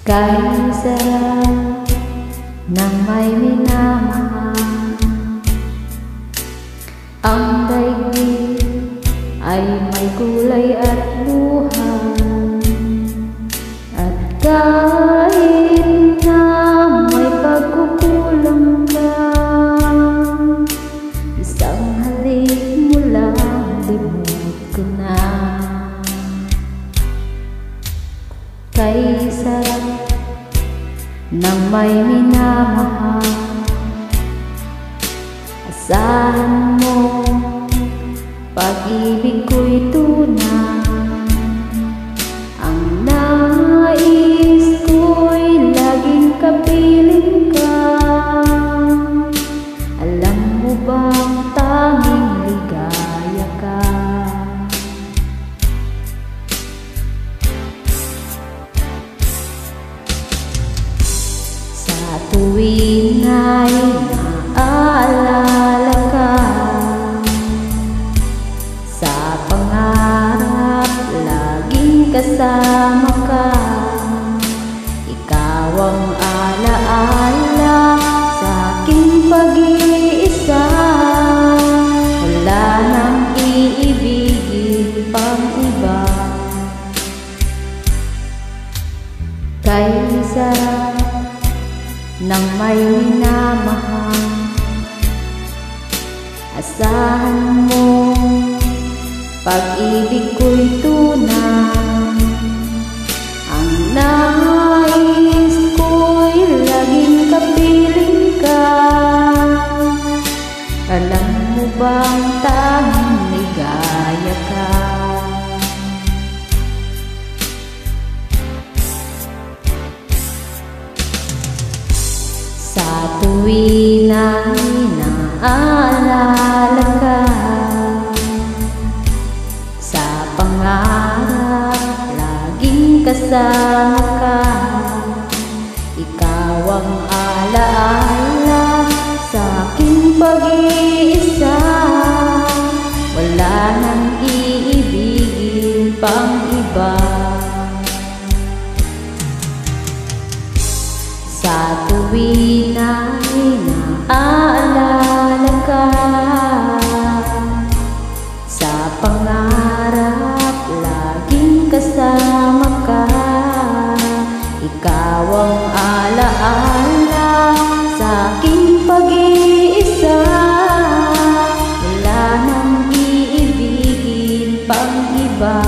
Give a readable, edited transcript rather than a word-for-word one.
Kaysa ng may minamahal, ang daigdig ay may kulay at buhay. At kahit na may pagkukulang ka, isang halik mo lang limot ko na. Kaysa ng may minamahal, asahan mo pag-ibig ko'y tunay. Ang nais ko'y laging kapiling ka. Alam mo bang tanging ligaya ka? Sa tuwing ay naaalala ka, sa pangarap laging kasama ka. Ikaw ang alaala sa aking pag-iisa. Wala nang iibigin pang iba. Kaysa ng may minamahal, asahan mo pag-ibig ko'y tunay. Ang nais ko'y laging kapiling ka. Alam mo bang tanging ligaya ka? Sa tuwing ay naaalala ka, sa pangarap laging kasama ka. Ikaw ang alaala sa aking pag-iisa. Wala nang iibigin pang iba. Sa tuwing ay naaalala ka, sa pangarap laging kasama ka. Ikaw ang alaala sa aking pag-iisa. Wala nang iibigin pang iba.